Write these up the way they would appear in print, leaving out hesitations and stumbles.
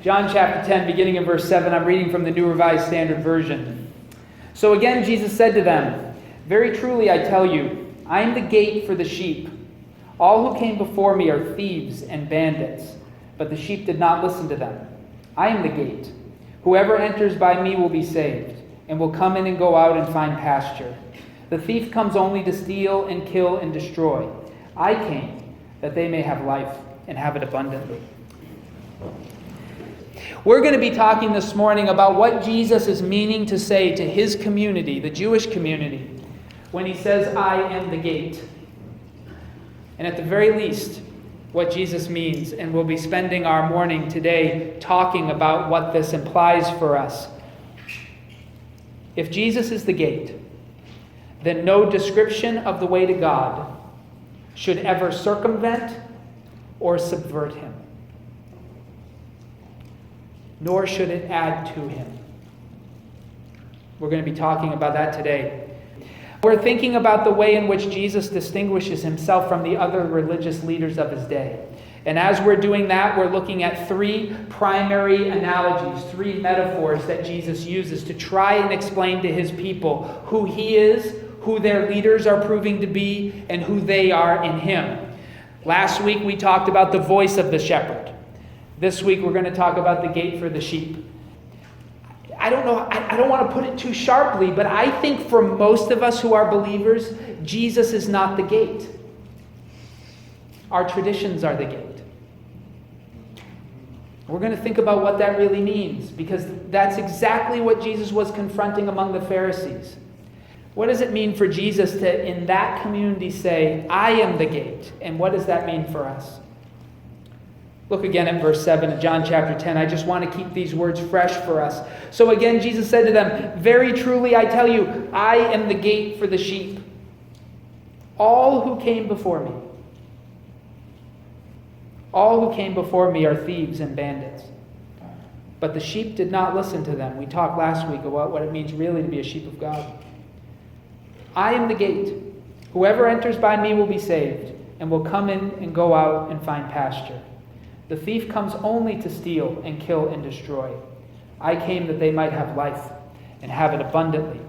John chapter 10, beginning in verse 7, I'm reading from the New Revised Standard Version. So again, Jesus said to them, "Very truly I tell you, I am the gate for the sheep. All who came before me are thieves and bandits, but the sheep did not listen to them. I am the gate. Whoever enters by me will be saved, and will come in and go out and find pasture. The thief comes only to steal and kill and destroy. I came that they may have life and have it abundantly." We're going to be talking this morning about what Jesus is meaning to say to his community, the Jewish community, when he says, "I am the gate." And at the very least, what Jesus means, and we'll be spending our morning today talking about what this implies for us. If Jesus is the gate, then no description of the way to God should ever circumvent or subvert him, nor should it add to him. We're going to be talking about that today. We're thinking about the way in which Jesus distinguishes himself from the other religious leaders of his day. And as we're doing that, we're looking at three primary analogies, three metaphors that Jesus uses to try and explain to his people who he is, who their leaders are proving to be, and who they are in him. Last week we talked about the voice of the shepherd. This week we're going to talk about the gate for the sheep. I don't know, I don't want to put it too sharply, but I think for most of us who are believers, Jesus is not the gate. Our traditions are the gate. We're going to think about what that really means, because that's exactly what Jesus was confronting among the Pharisees. What does it mean for Jesus to, in that community, say, "I am the gate"? And what does that mean for us? Look again at verse 7 of John chapter 10. I just want to keep these words fresh for us. So again, Jesus said to them, "Very truly I tell you, I am the gate for the sheep. All who came before me are thieves and bandits. But the sheep did not listen to them." We talked last week about what it means really to be a sheep of God. "I am the gate. Whoever enters by me will be saved, and will come in and go out and find pasture. The thief comes only to steal and kill and destroy. I came that they might have life and have it abundantly."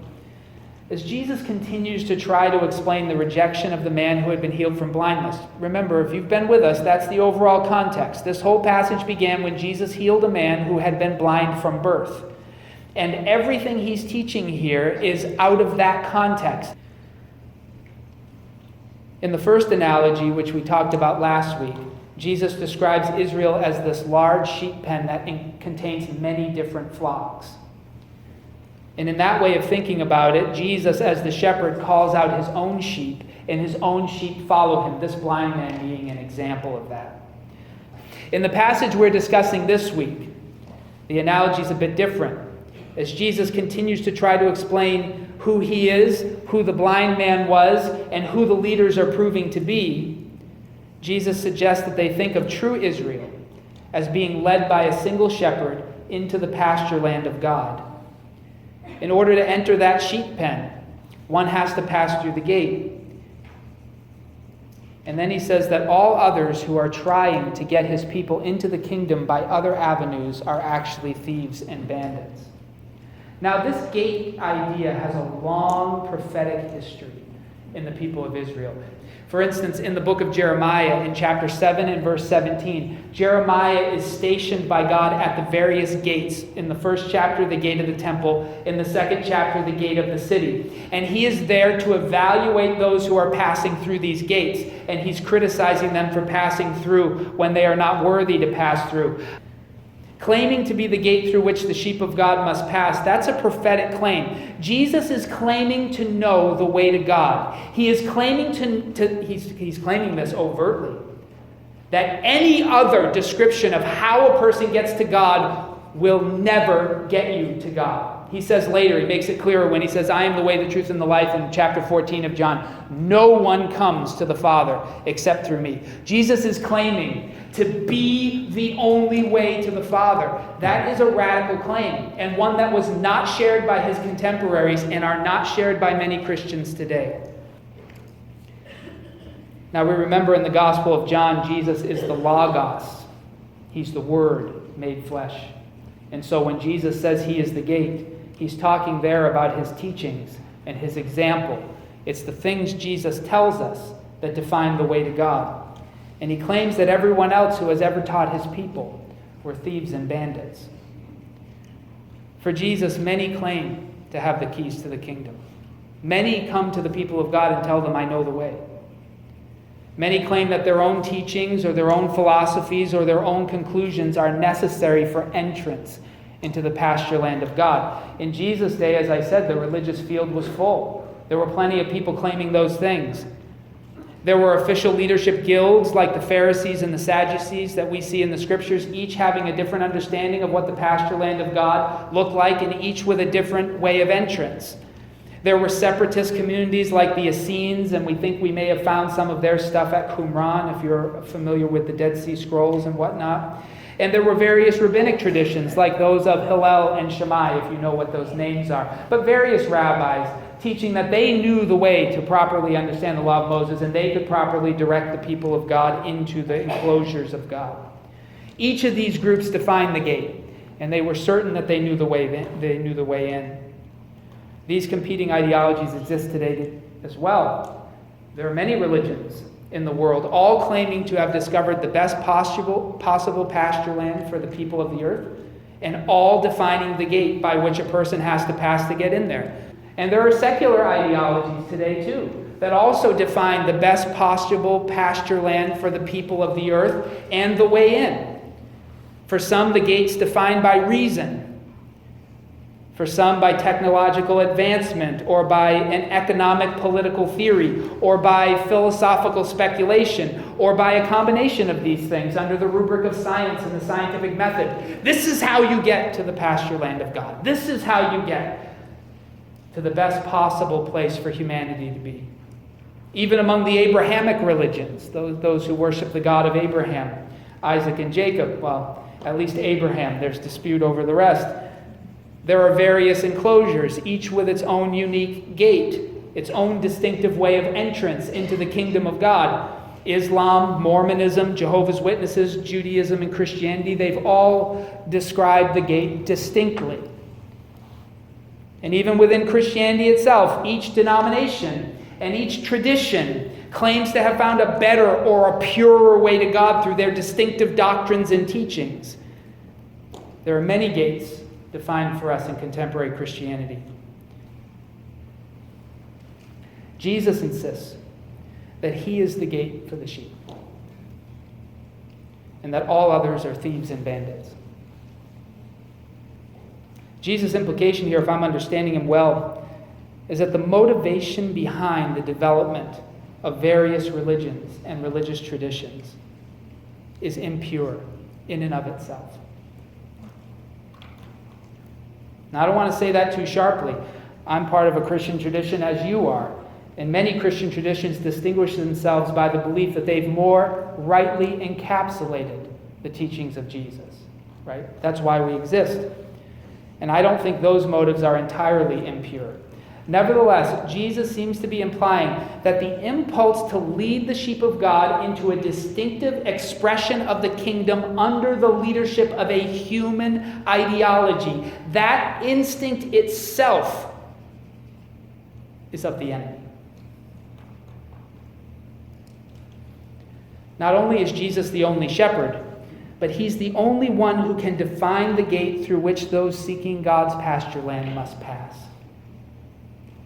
As Jesus continues to try to explain the rejection of the man who had been healed from blindness, remember, if you've been with us, that's the overall context. This whole passage began when Jesus healed a man who had been blind from birth. And everything he's teaching here is out of that context. In the first analogy, which we talked about last week, Jesus describes Israel as this large sheep pen that contains many different flocks. And in that way of thinking about it, Jesus, as the shepherd, calls out his own sheep, and his own sheep follow him, this blind man being an example of that. In the passage we're discussing this week, the analogy is a bit different. As Jesus continues to try to explain who he is, who the blind man was, and who the leaders are proving to be, Jesus suggests that they think of true Israel as being led by a single shepherd into the pasture land of God. In order to enter that sheep pen, one has to pass through the gate. And then he says that all others who are trying to get his people into the kingdom by other avenues are actually thieves and bandits. Now, this gate idea has a long prophetic history in the people of Israel. For instance, in the book of Jeremiah, in chapter 7 and verse 17, Jeremiah is stationed by God at the various gates. In the first chapter, the gate of the temple. In the second chapter, the gate of the city. And he is there to evaluate those who are passing through these gates. And he's criticizing them for passing through when they are not worthy to pass through. Claiming to be the gate through which the sheep of God must pass, that's a prophetic claim. Jesus is claiming to know the way to God. He is claiming he's claiming this overtly, that any other description of how a person gets to God will never get you to God. He says later, he makes it clearer when he says, "I am the way, the truth, and the life," in chapter 14 of John. No one comes to the Father except through me. Jesus is claiming to be the only way to the Father. That is a radical claim, and one that was not shared by his contemporaries and are not shared by many Christians today. Now we remember in the Gospel of John, Jesus is the Logos. He's the Word made flesh. And so when Jesus says he is the gate, he's talking there about his teachings and his example. It's the things Jesus tells us that define the way to God. And he claims that everyone else who has ever taught his people were thieves and bandits. For Jesus, many claim to have the keys to the kingdom. Many come to the people of God and tell them, I know the way. Many claim that their own teachings or their own philosophies or their own conclusions are necessary for entrance into the pasture land of God. In Jesus' day, as I said, the religious field was full. There were plenty of people claiming those things. There were official leadership guilds like the Pharisees and the Sadducees that we see in the Scriptures, each having a different understanding of what the pasture land of God looked like, and each with a different way of entrance. There were separatist communities like the Essenes, and we think we may have found some of their stuff at Qumran, if you're familiar with the Dead Sea Scrolls and whatnot. And there were various rabbinic traditions like those of Hillel and Shammai, if you know what those names are. But various rabbis teaching that they knew the way to properly understand the law of Moses, and they could properly direct the people of God into the enclosures of God. Each of these groups defined the gate, and they were certain that they knew the way in. These competing ideologies exist today as well. There are many religions in the world, all claiming to have discovered the best possible pasture land for the people of the earth, and all defining the gate by which a person has to pass to get in there. And there are secular ideologies today too that also define the best possible pasture land for the people of the earth and the way in. For some, the gate's defined by reason. For some, by technological advancement, or by an economic political theory, or by philosophical speculation, or by a combination of these things under the rubric of science and the scientific method. This is how you get to the pasture land of God. This is how you get to the best possible place for humanity to be. Even among the Abrahamic religions, those who worship the God of Abraham, Isaac, and Jacob, well, at least Abraham, there's dispute over the rest. There are various enclosures, each with its own unique gate, its own distinctive way of entrance into the kingdom of God. Islam, Mormonism, Jehovah's Witnesses, Judaism, and Christianity, they've all described the gate distinctly. And even within Christianity itself, each denomination and each tradition claims to have found a better or a purer way to God through their distinctive doctrines and teachings. There are many gates defined for us in contemporary Christianity. Jesus insists that he is the gate for the sheep, and that all others are thieves and bandits. Jesus' implication here, if I'm understanding him well, is that the motivation behind the development of various religions and religious traditions is impure in and of itself. Now, I don't want to say that too sharply. I'm part of a Christian tradition, as you are. And many Christian traditions distinguish themselves by the belief that they've more rightly encapsulated the teachings of Jesus. Right? That's why we exist. And I don't think those motives are entirely impure. Nevertheless, Jesus seems to be implying that the impulse to lead the sheep of God into a distinctive expression of the kingdom under the leadership of a human ideology, that instinct itself is of the enemy. Not only is Jesus the only shepherd, but he's the only one who can define the gate through which those seeking God's pasture land must pass.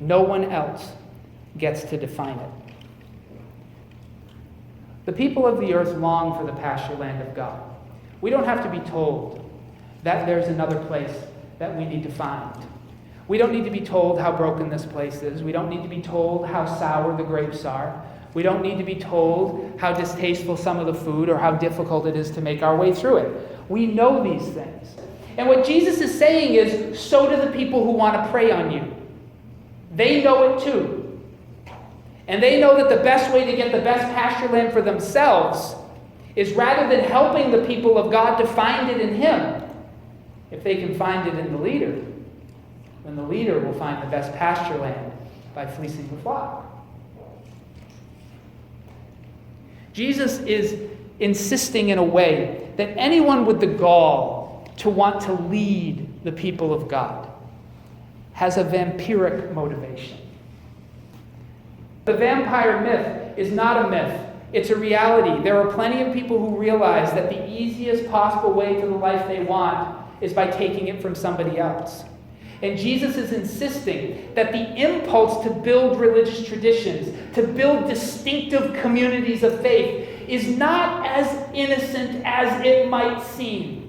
No one else gets to define it. The people of the earth long for the pasture land of God. We don't have to be told that there's another place that we need to find. We don't need to be told how broken this place is. We don't need to be told how sour the grapes are. We don't need to be told how distasteful some of the food or how difficult it is to make our way through it. We know these things. And what Jesus is saying is, so do the people who want to prey on you. They know it too. And they know that the best way to get the best pasture land for themselves is, rather than helping the people of God to find it in him, if they can find it in the leader, then the leader will find the best pasture land by fleecing the flock. Jesus is insisting in a way that anyone with the gall to want to lead the people of God has a vampiric motivation. The vampire myth is not a myth. It's a reality. There are plenty of people who realize that the easiest possible way to the life they want is by taking it from somebody else. And Jesus is insisting that the impulse to build religious traditions, to build distinctive communities of faith, is not as innocent as it might seem.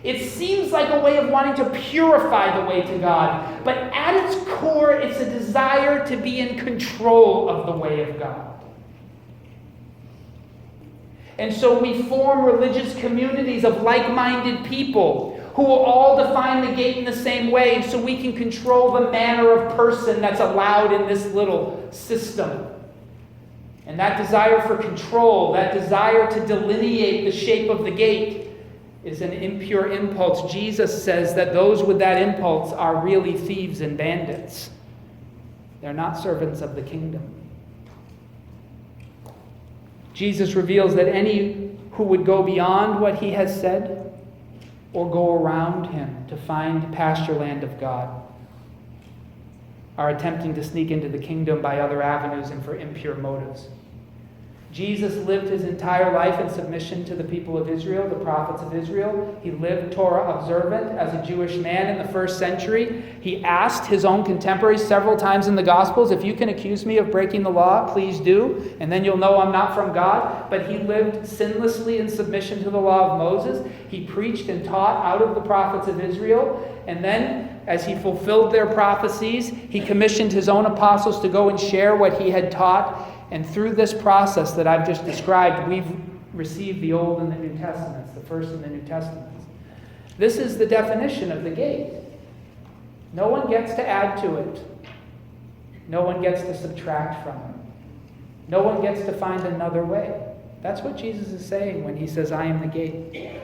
It seems like a way of wanting to purify the way to God, but at its core, it's a desire to be in control of the way of God. And so we form religious communities of like-minded people who will all define the gate in the same way, and so we can control the manner of person that's allowed in this little system. And that desire for control, that desire to delineate the shape of the gate, is an impure impulse. Jesus says that those with that impulse are really thieves and bandits. They're not servants of the kingdom. Jesus reveals that any who would go beyond what he has said or go around him to find pasture land of God are attempting to sneak into the kingdom by other avenues and for impure motives. Jesus lived his entire life in submission to the people of Israel, the prophets of Israel. He lived Torah observant as a Jewish man in the first century. He asked his own contemporaries several times in the Gospels, if you can accuse me of breaking the law, please do, and then you'll know I'm not from God. But he lived sinlessly in submission to the law of Moses. He preached and taught out of the prophets of Israel. And then, as he fulfilled their prophecies, he commissioned his own apostles to go and share what he had taught. And through this process that I've just described, we've received the Old and the New Testaments, the First and the New Testaments. This is the definition of the gate. No one gets to add to it. No one gets to subtract from it. No one gets to find another way. That's what Jesus is saying when he says, I am the gate.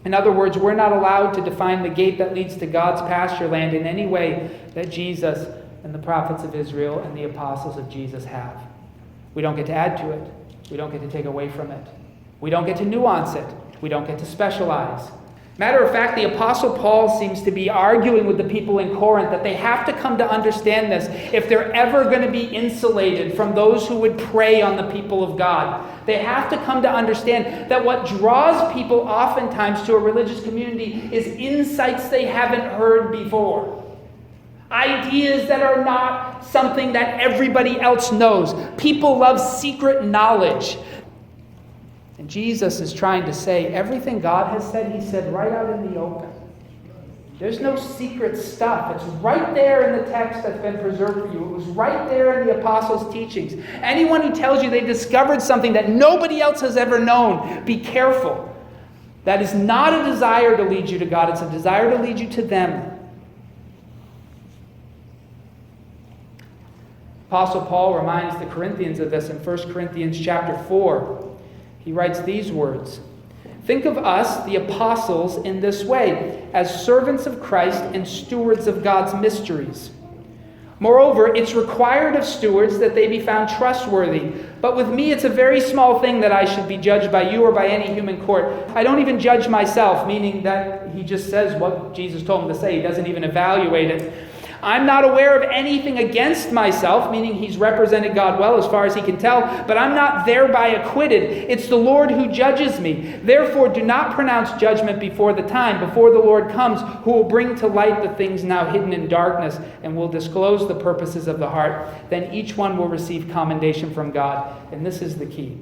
In other words, we're not allowed to define the gate that leads to God's pasture land in any way that Jesus and the prophets of Israel and the apostles of Jesus have. We don't get to add to it. We don't get to take away from it. We don't get to nuance it. We don't get to specialize. Matter of fact, the Apostle Paul seems to be arguing with the people in Corinth that they have to come to understand this if they're ever going to be insulated from those who would prey on the people of God. They have to come to understand that what draws people oftentimes to a religious community is insights they haven't heard before. Ideas that are not something that everybody else knows. People love secret knowledge. And Jesus is trying to say everything God has said, he said right out in the open. There's no secret stuff. It's right there in the text that's been preserved for you. It was right there in the apostles' teachings. Anyone who tells you they discovered something that nobody else has ever known, be careful. That is not a desire to lead you to God. It's a desire to lead you to them. Apostle Paul reminds the Corinthians of this in 1 Corinthians chapter 4. He writes these words, think of us, the apostles, in this way, as servants of Christ and stewards of God's mysteries. Moreover, it's required of stewards that they be found trustworthy. But with me, it's a very small thing that I should be judged by you or by any human court. I don't even judge myself, meaning that he just says what Jesus told him to say. He doesn't even evaluate it. I'm not aware of anything against myself, meaning he's represented God well as far as he can tell, but I'm not thereby acquitted. It's the Lord who judges me. Therefore, do not pronounce judgment before the time, before the Lord comes, who will bring to light the things now hidden in darkness and will disclose the purposes of the heart. Then each one will receive commendation from God. And this is the key.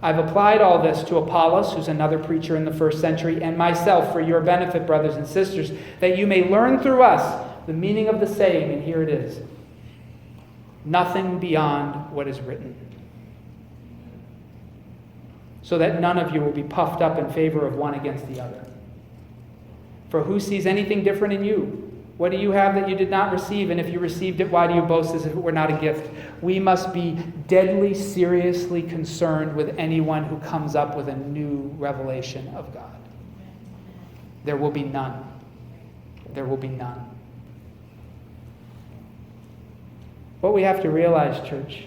I've applied all this to Apollos, who's another preacher in the first century, and myself for your benefit, brothers and sisters, that you may learn through us the meaning of the saying, and here it is. Nothing beyond what is written. So that none of you will be puffed up in favor of one against the other. For who sees anything different in you? What do you have that you did not receive? And if you received it, why do you boast as if it were not a gift? We must be deadly seriously concerned with anyone who comes up with a new revelation of God. There will be none. There will be none. What we have to realize, church,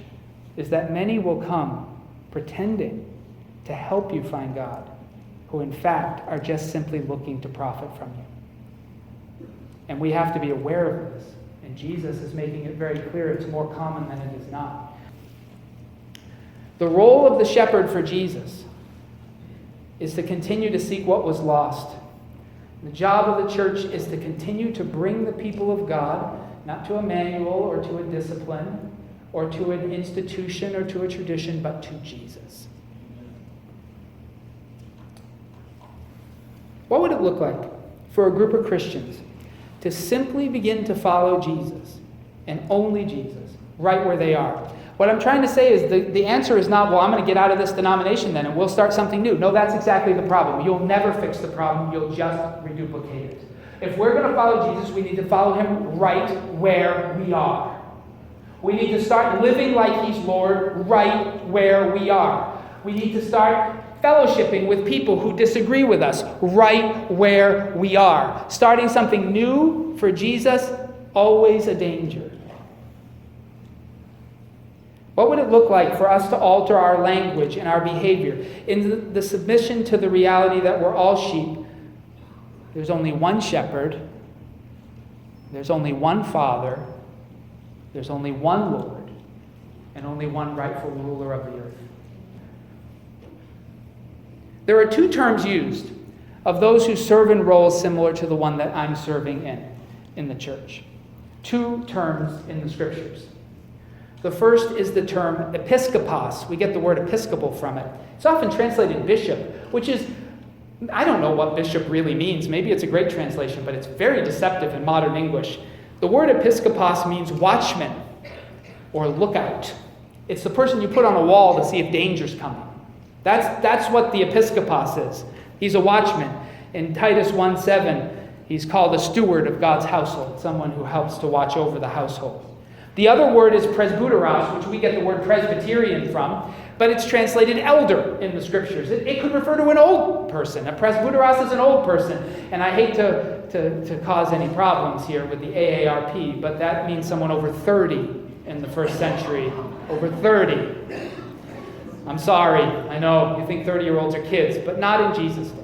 is that many will come pretending to help you find God, who in fact are just simply looking to profit from you. And we have to be aware of this. And Jesus is making it very clear it's more common than it is not. The role of the shepherd for Jesus is to continue to seek what was lost. The job of the church is to continue to bring the people of God, not to a manual or to a discipline or to an institution or to a tradition, but to Jesus. What would it look like for a group of Christians to simply begin to follow Jesus and only Jesus right where they are? What I'm trying to say is the answer is not, well, I'm going to get out of this denomination then and we'll start something new. No, that's exactly the problem. You'll never fix the problem. You'll just reduplicate it. If we're going to follow Jesus, we need to follow him right where we are. We need to start living like he's Lord right where we are. We need to start fellowshipping with people who disagree with us right where we are. Starting something new for Jesus, always a danger. What would it look like for us to alter our language and our behavior in the submission to the reality that we're all sheep? There's only one shepherd. There's only one Father. There's only one Lord. And only one rightful ruler of the earth. There are two terms used of those who serve in roles similar to the one that I'm serving in the church. Two terms in the Scriptures. The first is the term episkopos. We get the word episcopal from it. It's often translated bishop, which is, I don't know what bishop really means. Maybe it's a great translation, but it's very deceptive in modern English. The word episkopos means watchman or lookout. It's the person you put on a wall to see if danger's coming. That's what the episkopos is. He's a watchman. In Titus 1:7, he's called a steward of God's household, someone who helps to watch over the household. The other word is presbyteros, which we get the word Presbyterian from, but it's translated elder in the Scriptures. It could refer to an old person. A presbyteros is an old person. And I hate to cause any problems here with the AARP, but that means someone over 30 in the first century. Over 30. I'm sorry. I know you think 30-year-olds are kids, but not in Jesus' day.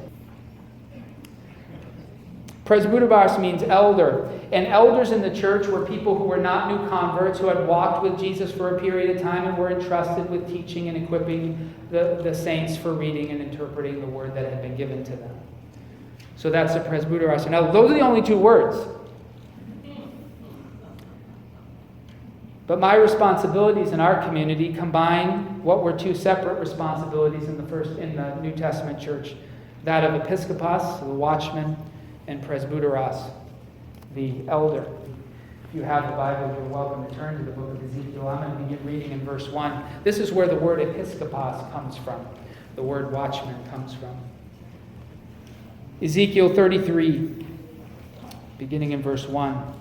Presbyteros means elder. And elders in the church were people who were not new converts, who had walked with Jesus for a period of time and were entrusted with teaching and equipping the saints for reading and interpreting the word that had been given to them. So that's a presbyteros. Now, those are the only two words. But my responsibilities in our community combine what were two separate responsibilities in the New Testament church. That of episkopos, the watchman, and presbyteros, the elder. If you have the Bible, you're welcome to turn to the book of Ezekiel. I'm going to begin reading in verse 1. This is where the word episkopos comes from. The word watchman comes from. Ezekiel 33, beginning in verse 1.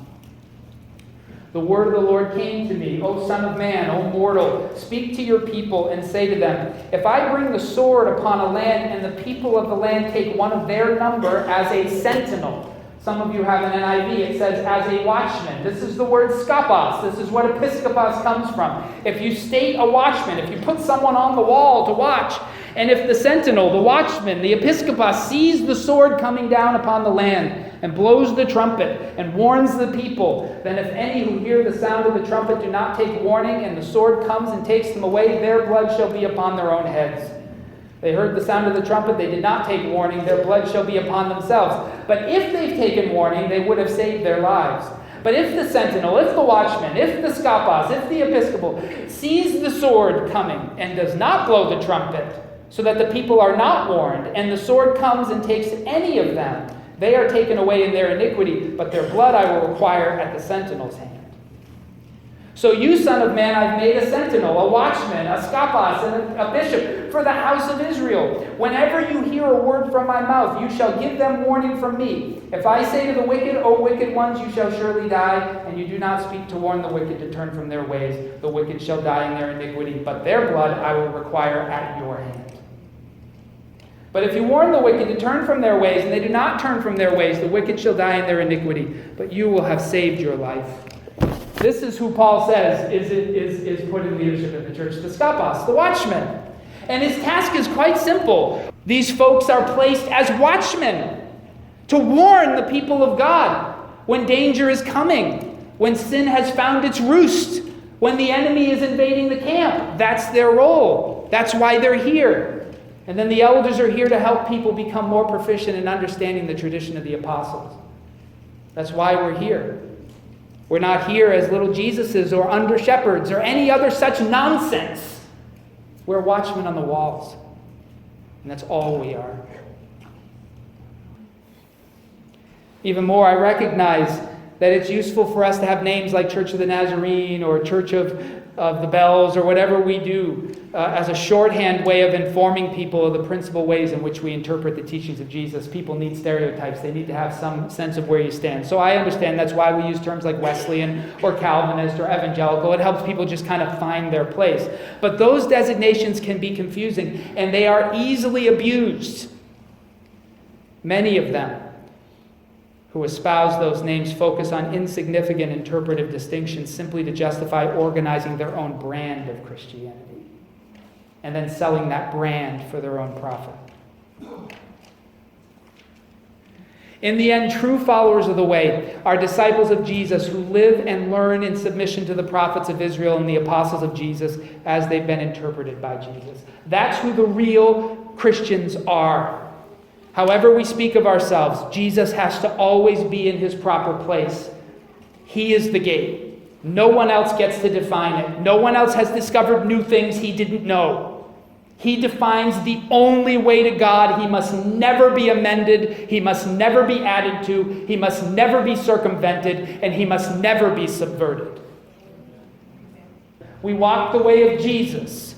The word of the Lord came to me, O son of man, O mortal, speak to your people and say to them, if I bring the sword upon a land and the people of the land take one of their number as a sentinel. Some of you have an NIV, it says as a watchman. This is the word skopos. This is what episkopos comes from. If you state a watchman, if you put someone on the wall to watch, and if the sentinel, the watchman, the episkopos sees the sword coming down upon the land and blows the trumpet and warns the people, then if any who hear the sound of the trumpet do not take warning and the sword comes and takes them away, their blood shall be upon their own heads. They heard the sound of the trumpet, they did not take warning, their blood shall be upon themselves. But if they've taken warning, they would have saved their lives. But if the sentinel, if the watchman, if the skopos, if the episcopal sees the sword coming and does not blow the trumpet, so that the people are not warned, and the sword comes and takes any of them, they are taken away in their iniquity, but their blood I will require at the sentinel's hand. So you, son of man, I've made a sentinel, a watchman, a skopos, and a bishop for the house of Israel. Whenever you hear a word from my mouth, you shall give them warning from me. If I say to the wicked, O wicked ones, you shall surely die, and you do not speak to warn the wicked to turn from their ways, the wicked shall die in their iniquity, but their blood I will require at your hand. But if you warn the wicked to turn from their ways, and they do not turn from their ways, the wicked shall die in their iniquity, but you will have saved your life. This is who Paul says is put in leadership in the church, the skopos, the watchman. And his task is quite simple. These folks are placed as watchmen to warn the people of God when danger is coming, when sin has found its roost, when the enemy is invading the camp. That's their role. That's why they're here. And then the elders are here to help people become more proficient in understanding the tradition of the apostles. That's why we're here. We're not here as little Jesuses or under shepherds or any other such nonsense. We're watchmen on the walls. And that's all we are. Even more, I recognize that it's useful for us to have names like Church of the Nazarene or Church of the Bells or whatever we do as a shorthand way of informing people of the principal ways in which we interpret the teachings of Jesus. People need stereotypes. They need to have some sense of where you stand. So I understand that's why we use terms like Wesleyan or Calvinist or evangelical. It helps people just kind of find their place. But those designations can be confusing, and they are easily abused. Many of them who espouse those names focus on insignificant interpretive distinctions simply to justify organizing their own brand of Christianity and then selling that brand for their own profit. In the end, true followers of the way are disciples of Jesus who live and learn in submission to the prophets of Israel and the apostles of Jesus as they've been interpreted by Jesus. That's who the real Christians are. However we speak of ourselves, Jesus has to always be in his proper place. He is the gate. No one else gets to define it. No one else has discovered new things he didn't know. He defines the only way to God. He must never be amended. He must never be added to. He must never be circumvented. And he must never be subverted. We walk the way of Jesus.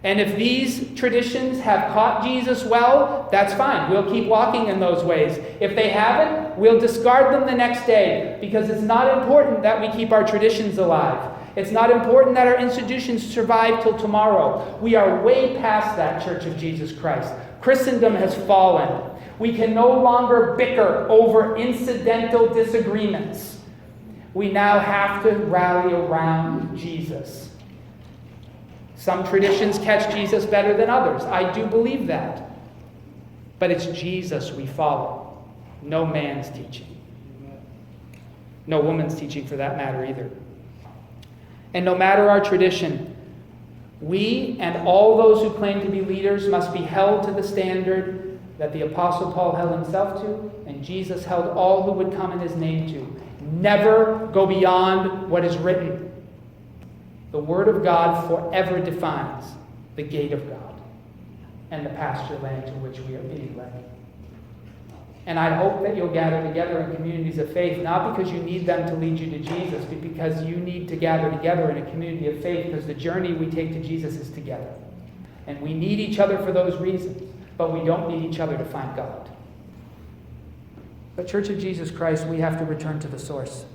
And if these traditions have caught Jesus well, that's fine. We'll keep walking in those ways. If they haven't, we'll discard them the next day, because it's not important that we keep our traditions alive. It's not important that our institutions survive till tomorrow. We are way past that, Church of Jesus Christ. Christendom has fallen. We can no longer bicker over incidental disagreements. We now have to rally around Jesus. Some traditions catch Jesus better than others. I do believe that. But it's Jesus we follow. No man's teaching. No woman's teaching for that matter either. And no matter our tradition, we and all those who claim to be leaders must be held to the standard that the Apostle Paul held himself to and Jesus held all who would come in his name to. Never go beyond what is written. The Word of God forever defines the gate of God and the pasture land to which we are being led. And I hope that you'll gather together in communities of faith, not because you need them to lead you to Jesus, but because you need to gather together in a community of faith, because the journey we take to Jesus is together. And we need each other for those reasons, but we don't need each other to find God. But Church of Jesus Christ, we have to return to the source.